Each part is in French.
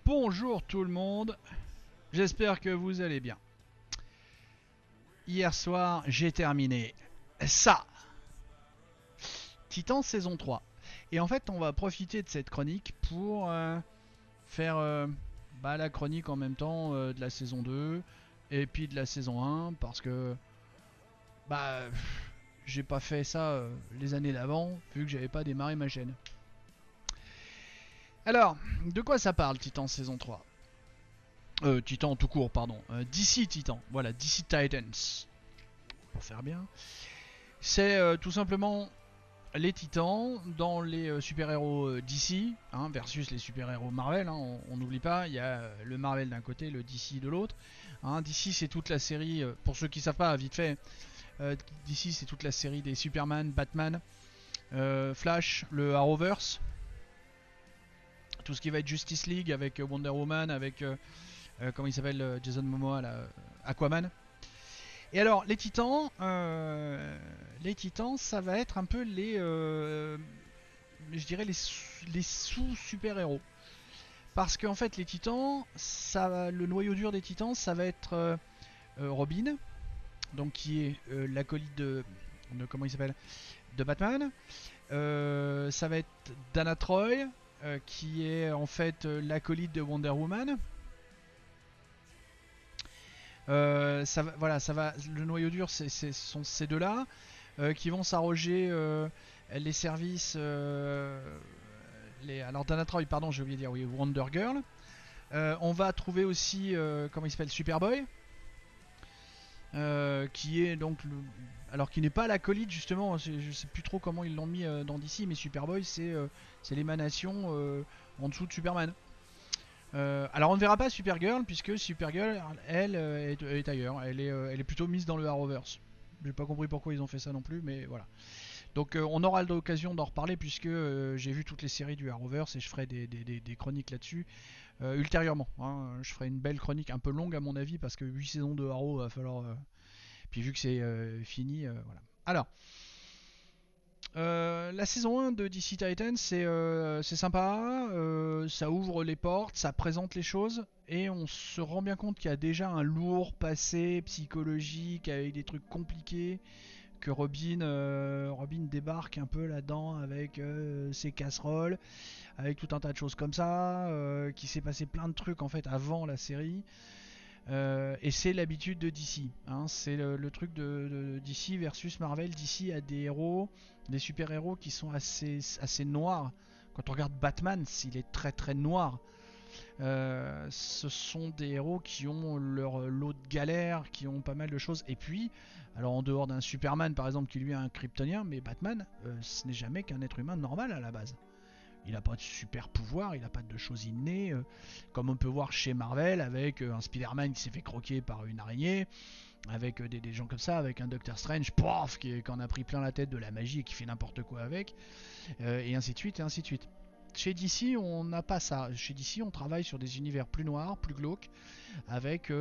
Bonjour tout le monde, j'espère que vous allez bien. Hier soir, j'ai terminé ça, Titan saison 3. Et en fait, on va profiter de cette chronique pour faire la chronique en même temps de la saison 2 et puis de la saison 1 parce que bah j'ai pas fait ça les années d'avant vu que j'avais pas démarré ma chaîne. Alors, de quoi ça parle Titan saison 3? Titan tout court, pardon. DC Titan, voilà, DC Titans, pour faire bien. C'est tout simplement les titans dans les super-héros DC versus les super-héros Marvel. On n'oublie pas, il y a le Marvel d'un côté, le DC de l'autre. DC c'est toute la série, pour ceux qui ne savent pas, vite fait, DC c'est toute la série des Superman, Batman, Flash, le Arrowverse, tout ce qui va être Justice League avec Wonder Woman, avec comment il s'appelle, Jason Momoa, là, Aquaman. Et alors, les titans, ça va être un peu je dirais les sous-super-héros. Parce qu'en fait, les titans, le noyau dur des titans, ça va être Robin, donc qui est l'acolyte comment il s'appelle, de Batman. Ça va être Dana Troy, qui est en fait l'acolyte de Wonder Woman. Le noyau dur, sont ces deux-là qui vont s'arroger les services. Alors Dana Troy, pardon, j'ai oublié de dire, oui, Wonder Girl. On va trouver aussi, comment il s'appelle, Superboy, qui est donc alors qui n'est pas l'acolyte justement. Je sais plus trop comment ils l'ont mis dans DC, mais Superboy c'est l'émanation en dessous de Superman. Alors on ne verra pas Supergirl puisque Supergirl elle est ailleurs, elle est plutôt mise dans le Arrowverse. J'ai pas compris pourquoi ils ont fait ça non plus, mais voilà. Donc on aura l'occasion d'en reparler puisque j'ai vu toutes les séries du Arrowverse et je ferai des chroniques là-dessus ultérieurement. Je ferai une belle chronique un peu longue à mon avis parce que 8 saisons de Arrow va falloir. Puis vu que c'est fini, voilà. Alors, la saison 1 de DC Titans, c'est sympa, ça ouvre les portes, ça présente les choses, et on se rend bien compte qu'il y a déjà un lourd passé psychologique avec des trucs compliqués, que Robin débarque un peu là-dedans avec ses casseroles, avec tout un tas de choses comme ça, qu'il s'est passé plein de trucs en fait avant la série. Et c'est l'habitude de DC. C'est le truc de DC versus Marvel. DC a des héros, des super-héros qui sont assez noirs. Quand on regarde Batman, il est très très noir. Ce sont des héros qui ont leur lot de galères, qui ont pas mal de choses. Et puis, alors en dehors d'un Superman par exemple qui lui est un kryptonien, mais Batman, ce n'est jamais qu'un être humain normal à la base. Il n'a pas de super pouvoir, il n'a pas de choses innées, comme on peut voir chez Marvel, avec un Spider-Man qui s'est fait croquer par une araignée, avec des gens comme ça, avec un Doctor Strange, pof, qui en a pris plein la tête de la magie et qui fait n'importe quoi avec, et ainsi de suite, et ainsi de suite. Chez DC, on n'a pas ça. Chez DC, on travaille sur des univers plus noirs, plus glauques, avec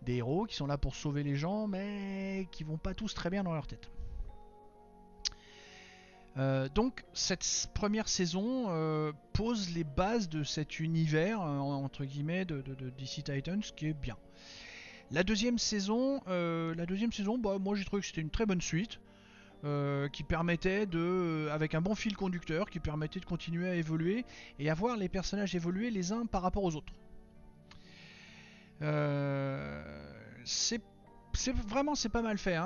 des héros qui sont là pour sauver les gens, mais qui vont pas tous très bien dans leur tête. Donc cette première saison pose les bases de cet univers entre guillemets de DC Titans qui est bien. La deuxième saison, moi j'ai trouvé que c'était une très bonne suite qui permettait avec un bon fil conducteur, qui permettait de continuer à évoluer et à voir les personnages évoluer les uns par rapport aux autres. Euh, c'est c'est pas mal fait,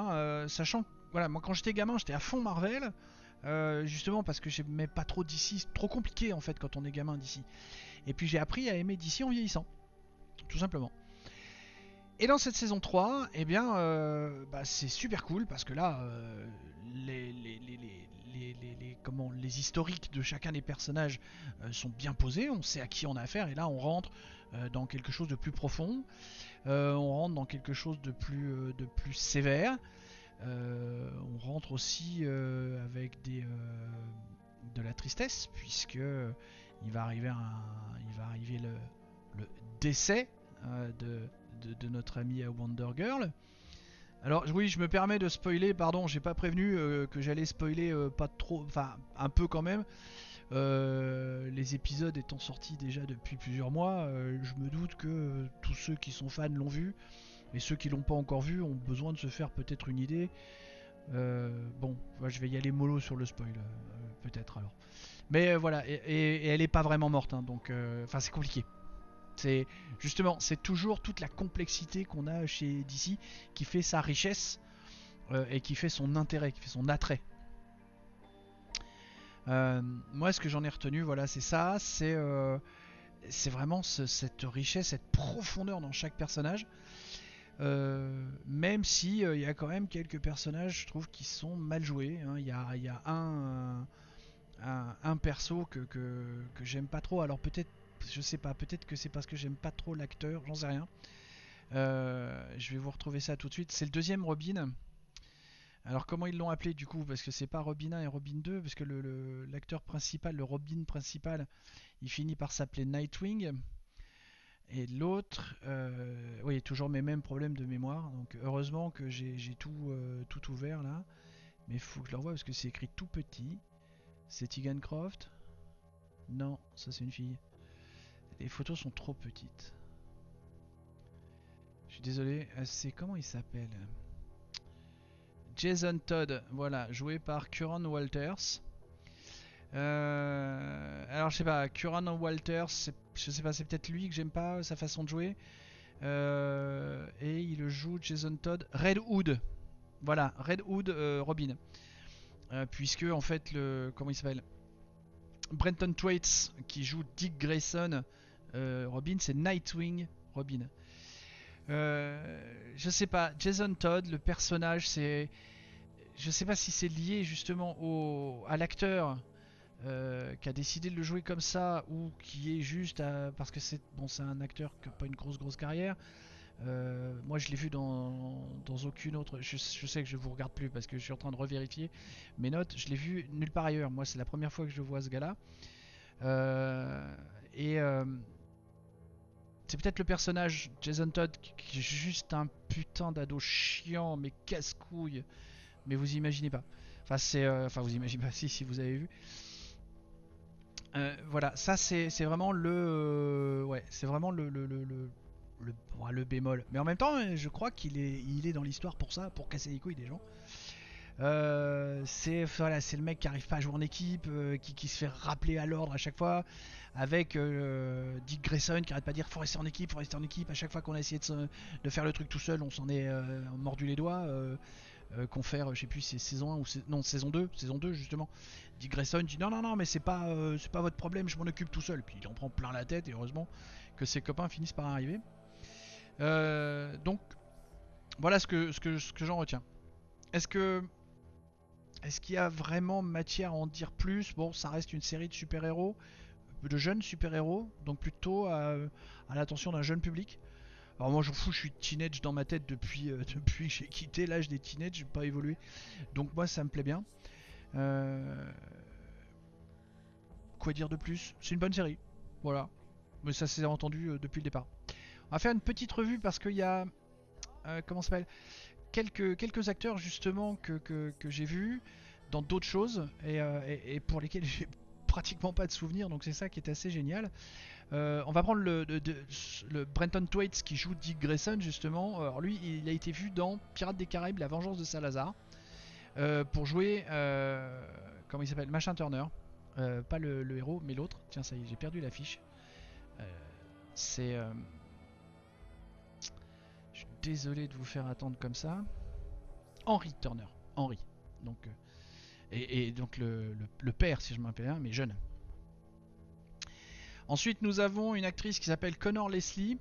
sachant que voilà, moi quand j'étais gamin j'étais à fond Marvel. Justement parce que j'aimais pas trop DC, c'est trop compliqué en fait quand on est gamin d'ici. Et puis j'ai appris à aimer DC en vieillissant, tout simplement. Et dans cette saison 3, eh bien, c'est super cool parce que là, les historiques de chacun des personnages sont bien posés, on sait à qui on a affaire, et là on rentre dans quelque chose de plus profond, on rentre dans quelque chose de plus sévère. On rentre aussi avec de la tristesse puisque il va arriver le décès de notre amie Wonder Girl. Alors oui, je me permets de spoiler, pardon, j'ai pas prévenu que j'allais spoiler pas trop, enfin un peu quand même. Les épisodes étant sortis déjà depuis plusieurs mois, je me doute que tous ceux qui sont fans l'ont vu, et ceux qui l'ont pas encore vu ont besoin de se faire peut-être une idée. Bon, je vais y aller mollo sur le spoil, peut-être alors. Mais voilà, et elle est pas vraiment morte, hein, donc enfin c'est compliqué. C'est justement, c'est toujours toute la complexité qu'on a chez DC qui fait sa richesse et qui fait son intérêt, qui fait son attrait. Moi, ce que j'en ai retenu, voilà, c'est ça, c'est vraiment cette richesse, cette profondeur dans chaque personnage. Même si il y a quand même quelques personnages, je trouve, qui sont mal joués. Hein. Il y a un perso que j'aime pas trop. Alors peut-être, je sais pas, peut-être que c'est parce que j'aime pas trop l'acteur, j'en sais rien. Je vais vous retrouver ça tout de suite. C'est le deuxième Robin. Alors comment ils l'ont appelé du coup? Parce que c'est pas Robin 1 et Robin 2, parce que l'acteur principal, le Robin principal, il finit par s'appeler Nightwing. Et l'autre, oui, toujours mes mêmes problèmes de mémoire. Donc heureusement que j'ai tout ouvert là. Mais il faut que je le revoie parce que c'est écrit tout petit. C'est Tegan Croft? Non, ça c'est une fille. Les photos sont trop petites. Je suis désolé. C'est comment il s'appelle? Jason Todd, voilà, joué par Curran Walters. Alors je sais pas, Curran Walters, je sais pas, c'est peut-être lui que j'aime pas, sa façon de jouer. Et il joue Jason Todd, Red Hood. Voilà, Red Hood Robin. Puisque en fait comment il s'appelle, Brenton Thwaites qui joue Dick Grayson Robin, c'est Nightwing Robin. Je sais pas, Jason Todd, le personnage, je sais pas si c'est lié justement à l'acteur qui a décidé de le jouer comme ça ou qui est juste parce que c'est un acteur qui n'a pas une grosse carrière. Moi je l'ai vu dans aucune autre. Je sais que je vous regarde plus parce que je suis en train de revérifier mes notes. Je l'ai vu nulle part ailleurs. Moi c'est la première fois que je vois ce gars-là. Et c'est peut-être le personnage Jason Todd qui est juste un putain d'ado chiant mais casse-couille. Mais vous imaginez pas. Enfin vous imaginez pas si vous avez vu. Voilà, ça c'est vraiment ouais, c'est vraiment le bémol. Mais en même temps, je crois il est dans l'histoire pour ça, pour casser les couilles des gens. C'est le mec qui arrive pas à jouer en équipe, qui se fait rappeler à l'ordre à chaque fois, avec Dick Grayson qui arrête pas de dire faut rester en équipe, faut rester en équipe. À chaque fois qu'on a essayé de faire le truc tout seul, on s'en est mordu les doigts. Confère, je sais plus si c'est saison 1 ou non saison 2 justement. Dick Grayson dit non mais c'est pas votre problème, je m'en occupe tout seul. Puis il en prend plein la tête et heureusement que ses copains finissent par arriver. Donc voilà ce que j'en retiens. Est-ce qu'il y a vraiment matière à en dire plus? Bon, ça reste une série de super-héros, de jeunes super-héros, donc plutôt à l'attention d'un jeune public. Alors moi j'en fous, je suis teenage dans ma tête depuis que j'ai quitté l'âge des teenage, j'ai pas évolué. Donc moi ça me plaît bien. Quoi dire de plus? C'est une bonne série. Voilà. Mais ça s'est entendu depuis le départ. On va faire une petite revue parce qu'il y a comment ça s'appelle, quelques acteurs justement que j'ai vus dans d'autres choses et pour lesquels j'ai pratiquement pas de souvenirs, donc c'est ça qui est assez génial. On va prendre le Brenton Thwaites qui joue Dick Grayson justement. Alors lui, il a été vu dans Pirates des Caraïbes, La Vengeance de Salazar, pour jouer comment il s'appelle, Machin Turner. Pas le héros, mais l'autre. Tiens, ça y est, j'ai perdu l'affiche. C'est je suis désolé de vous faire attendre comme ça. Henry Turner. Henry. Donc et donc le père, si je m'appelle bien, mais jeune. Ensuite, nous avons une actrice qui s'appelle Connor Leslie,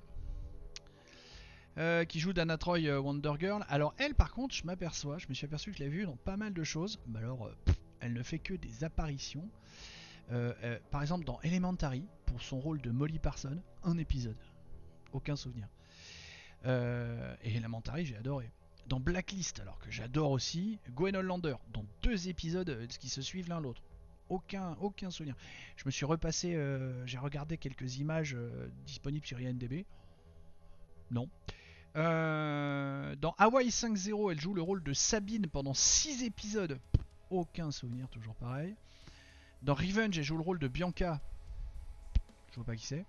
qui joue Dana Troy Wonder Girl. Alors elle, par contre, je me suis aperçu que je l'ai vue dans pas mal de choses. Mais alors, elle ne fait que des apparitions. Par exemple, dans Elementary, pour son rôle de Molly Parson, un épisode. Aucun souvenir. Et Elementary, j'ai adoré. Dans Blacklist, alors que j'adore aussi, Gwen Hollander, dans 2 épisodes qui se suivent l'un l'autre. Aucun souvenir. Je me suis repassé, j'ai regardé quelques images disponibles sur IMDb. Non. Dans Hawaii 5-0, elle joue le rôle de Sabine pendant 6 épisodes. Aucun souvenir, toujours pareil. Dans Revenge, elle joue le rôle de Bianca. Je vois pas qui c'est.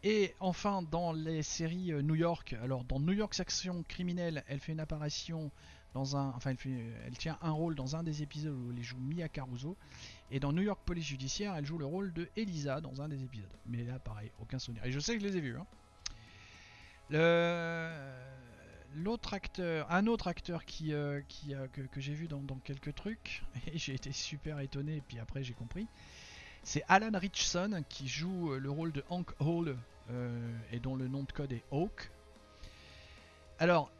Et enfin, dans les séries New York, alors dans New York Section Criminelle, elle fait une apparition dans un. Enfin, elle tient un rôle dans un des épisodes où elle joue Mia Caruso. Et dans New York Police Judiciaire, elle joue le rôle de Elisa dans un des épisodes. Mais là, pareil, aucun souvenir. Et je sais que je les ai vus. Hein. L'autre acteur, un autre acteur que j'ai vu dans quelques trucs, et j'ai été super étonné, et puis après j'ai compris, c'est Alan Ritchson qui joue le rôle de Hank Hall, et dont le nom de code est Hawk. Alors,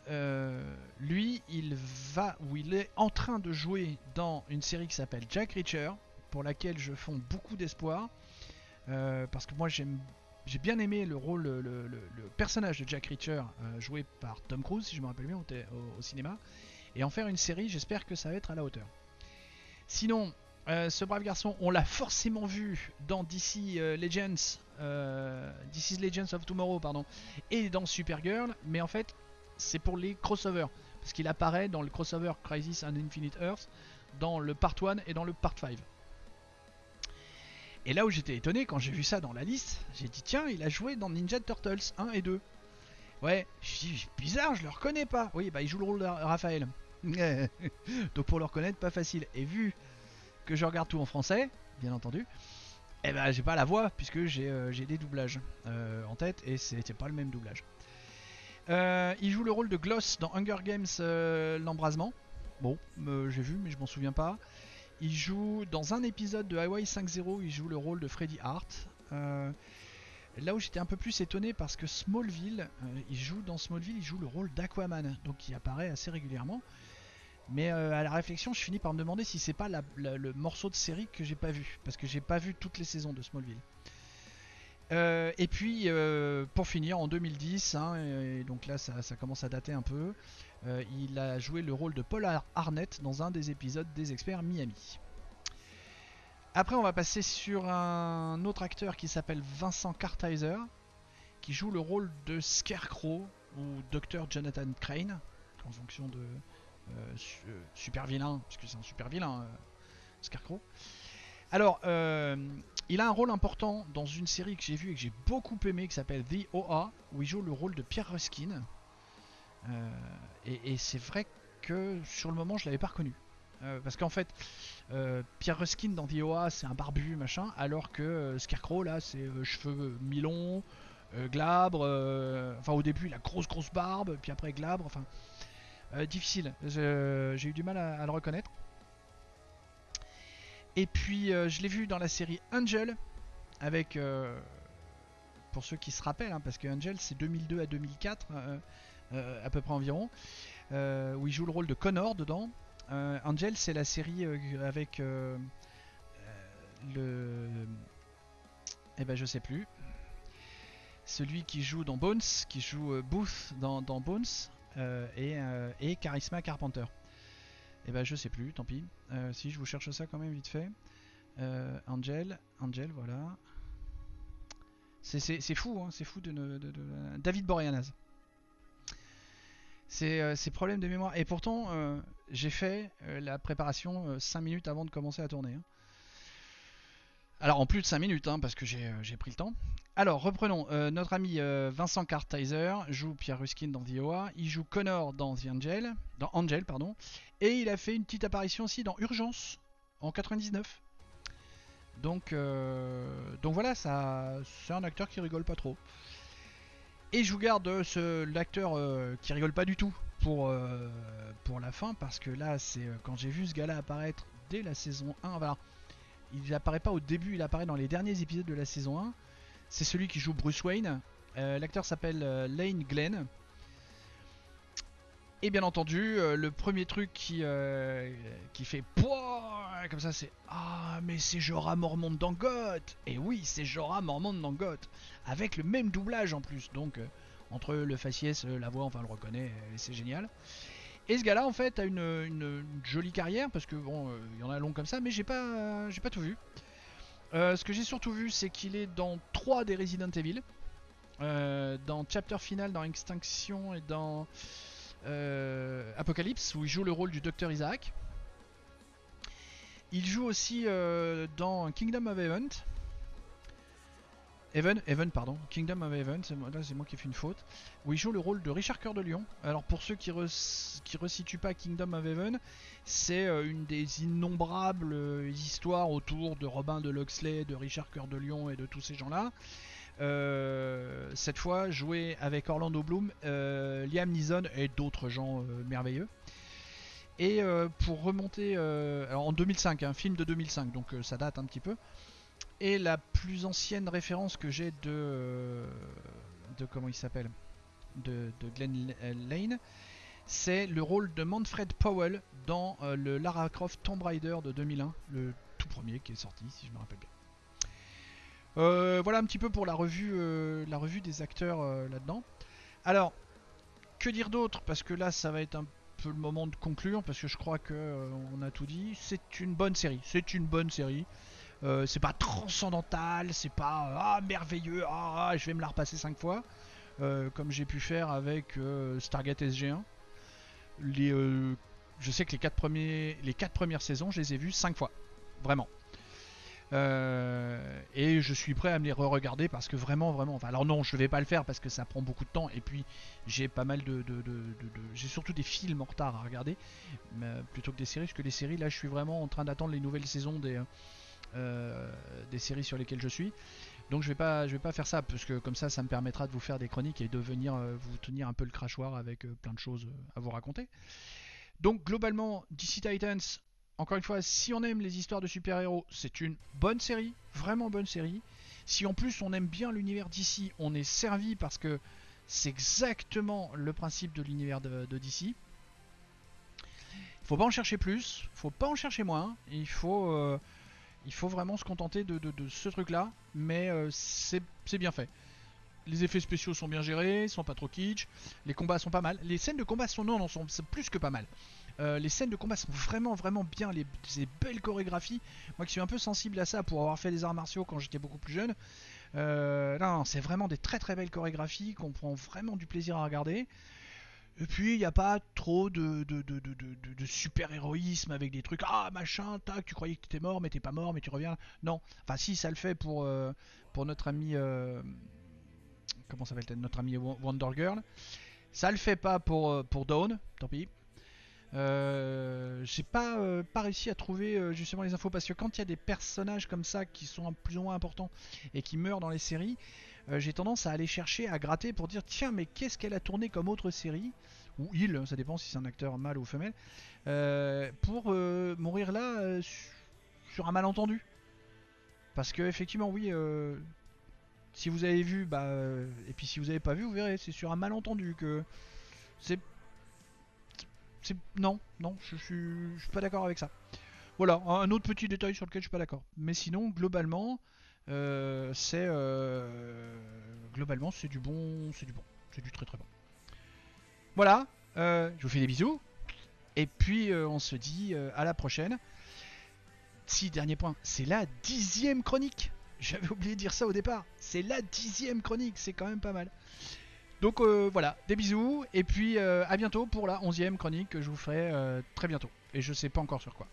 lui, il est en train de jouer dans une série qui s'appelle Jack Reacher, pour laquelle je fonde beaucoup d'espoir, parce que moi j'ai bien aimé le rôle, le personnage de Jack Reacher, joué par Tom Cruise, si je me rappelle bien, au cinéma. Et en faire une série, j'espère que ça va être à la hauteur. Sinon, ce brave garçon, on l'a forcément vu dans DC Legends, DC's Legends of Tomorrow, pardon, et dans Supergirl, mais en fait, c'est pour les crossovers, parce qu'il apparaît dans le crossover Crisis on Infinite Earth, dans le Part 1 et dans le Part 5. Et là où j'étais étonné quand j'ai vu ça dans la liste, j'ai dit tiens, il a joué dans Ninja Turtles 1 et 2. Ouais, je dis bizarre, je le reconnais pas. Oui, bah il joue le rôle de Raphaël. Donc pour le reconnaître, pas facile. Et vu que je regarde tout en français, bien entendu, eh ben j'ai pas la voix puisque j'ai des doublages en tête et c'était pas le même doublage. Il joue le rôle de Gloss dans Hunger Games l'embrasement. Bon, j'ai vu mais je m'en souviens pas. Il joue dans un épisode de Highway 5.0, il joue le rôle de Freddy Hart. Là où j'étais un peu plus étonné parce que Smallville, il joue le rôle d'Aquaman, donc il apparaît assez régulièrement. Mais à la réflexion, je finis par me demander si c'est pas le morceau de série que j'ai pas vu, parce que j'ai pas vu toutes les saisons de Smallville. Et puis pour finir en 2010, hein, et donc là ça commence à dater un peu, il a joué le rôle de Paul Arnett dans un des épisodes des Experts Miami. Après on va passer sur un autre acteur qui s'appelle Vincent Kartheiser, qui joue le rôle de Scarecrow ou Dr Jonathan Crane, en fonction de super vilain, parce que c'est un super vilain Scarecrow. Alors, il a un rôle important dans une série que j'ai vue et que j'ai beaucoup aimé, qui s'appelle The OA, où il joue le rôle de Pierre Ruskin. Et c'est vrai que sur le moment, je l'avais pas reconnu. Parce qu'en fait, Pierre Ruskin dans The OA, c'est un barbu, machin, alors que Scarecrow, là, c'est cheveux mi-longs, glabre. Enfin, au début, il a grosse barbe, puis après glabre. Enfin, difficile. J'ai eu du mal à le reconnaître. Et puis je l'ai vu dans la série Angel, avec, pour ceux qui se rappellent, hein, parce que Angel c'est 2002 à 2004, à peu près environ, où il joue le rôle de Connor dedans. Angel c'est la série avec le... Eh ben je sais plus. Celui qui joue dans Bones, qui joue Booth dans Bones, et Charisma Carpenter. Et ben je sais plus, tant pis. Si je vous cherche ça quand même vite fait. Angel, voilà. C'est fou, hein, c'est fou de David Boreanaz. C'est problème de mémoire. Et pourtant, j'ai fait la préparation 5 minutes avant de commencer à tourner. Hein. Alors en plus de 5 minutes, hein, parce que j'ai pris le temps. Alors reprenons. Notre ami Vincent Kartheiser joue Pierre Ruskin dans The OA. Il joue Connor dans Angel, pardon. Et il a fait une petite apparition aussi dans Urgence en 99. Donc voilà, c'est un acteur qui rigole pas trop. Et je vous garde l'acteur qui rigole pas du tout pour la fin, parce que là, c'est quand j'ai vu ce gars-là apparaître dès la saison 1. Voilà, il apparaît pas au début, il apparaît dans les derniers épisodes de la saison 1. C'est celui qui joue Bruce Wayne. L'acteur s'appelle Lane Glenn. Et bien entendu, le premier truc qui fait pouah comme ça, c'est ah mais c'est Jorah Mormont dans Goth. Et oui, c'est Jorah Mormont dans Goth, avec le même doublage en plus. Donc entre le faciès, la voix, enfin on le reconnaît, c'est génial. Et ce gars-là en fait a une jolie carrière, parce que bon, il y en a long comme ça, mais j'ai pas tout vu. Ce que j'ai surtout vu, c'est qu'il est dans 3 des Resident Evil, dans Chapter Final, dans Extinction et dans Apocalypse, où il joue le rôle du docteur Isaac. Il joue aussi dans Kingdom of Heaven, pardon, Kingdom of Heaven, là c'est moi qui ai fait une faute, où il joue le rôle de Richard Cœur de Lion. Alors pour ceux qui resituent pas Kingdom of Heaven, c'est une des innombrables histoires autour de Robin de Locksley, de Richard Cœur de Lion et de tous ces gens-là. Cette fois joué avec Orlando Bloom, Liam Neeson et d'autres gens merveilleux. Et pour remonter, alors en 2005, un film de 2005, donc ça date un petit peu. Et la plus ancienne référence que j'ai de comment il s'appelle, de Glenn Lane, c'est le rôle de Manfred Powell dans le Lara Croft Tomb Raider de 2001, le tout premier qui est sorti, si je me rappelle bien. Voilà un petit peu pour la revue des acteurs là-dedans. Alors, que dire d'autre? Parce que là, ça va être un peu le moment de conclure, parce que je crois que on a tout dit. C'est une bonne série. C'est pas transcendantal, c'est pas merveilleux, je vais me la repasser 5 fois, comme j'ai pu faire avec Stargate SG1. Je sais que les 4 premières saisons, je les ai vues 5 fois, vraiment. Et je suis prêt à me les re-regarder parce que vraiment, enfin, alors non, je vais pas le faire parce que ça prend beaucoup de temps et puis j'ai pas mal j'ai surtout des films en retard à regarder plutôt que des séries, parce que les séries, là, je suis vraiment en train d'attendre les nouvelles saisons des séries sur lesquelles je suis. Donc je vais pas faire ça parce que comme ça me permettra de vous faire des chroniques et de venir vous tenir un peu le crachoir avec plein de choses à vous raconter. Donc globalement, DC Titans, encore une fois, si on aime les histoires de super-héros, c'est une bonne série, vraiment bonne série. Si en plus on aime bien l'univers DC, on est servi parce que c'est exactement le principe de l'univers de DC. Faut pas en chercher plus, faut pas en chercher moins, il faut vraiment se contenter de ce truc-là, mais c'est bien fait. Les effets spéciaux sont bien gérés, sont pas trop kitsch, les combats sont pas mal. Les scènes de combat sont plus que pas mal. Les scènes de combat sont vraiment bien, ces belles chorégraphies. Moi qui suis un peu sensible à ça pour avoir fait des arts martiaux quand j'étais beaucoup plus jeune, non, c'est vraiment des très belles chorégraphies qu'on prend vraiment du plaisir à regarder. Et puis il n'y a pas trop de super-héroïsme avec des trucs machin, tac, tu croyais que tu étais mort mais t'es pas mort mais tu reviens. Non, enfin si, ça le fait pour notre ami comment s'appelle notre ami Wonder Girl. Ça le fait pas pour Dawn, tant pis. J'ai pas réussi à trouver justement les infos parce que quand il y a des personnages comme ça qui sont plus ou moins importants et qui meurent dans les séries, j'ai tendance à aller chercher, à gratter pour dire tiens, mais qu'est-ce qu'elle a tourné comme autre série, ou il, ça dépend si c'est un acteur mâle ou femelle, pour mourir là sur un malentendu. Parce que effectivement, oui, si vous avez vu, et puis si vous avez pas vu, vous verrez, c'est sur un malentendu que c'est non, je suis pas d'accord avec ça. Voilà, un autre petit détail sur lequel je suis pas d'accord. Mais sinon, globalement, globalement c'est du bon, c'est du très bon. Voilà, je vous fais des bisous. Et puis on se dit à la prochaine. Si, dernier point, c'est la 10e chronique. J'avais oublié de dire ça au départ. C'est la 10e chronique, c'est quand même pas mal. Donc voilà, des bisous. Et puis à bientôt pour la 11e chronique que je vous ferai très bientôt. Et je sais pas encore sur quoi.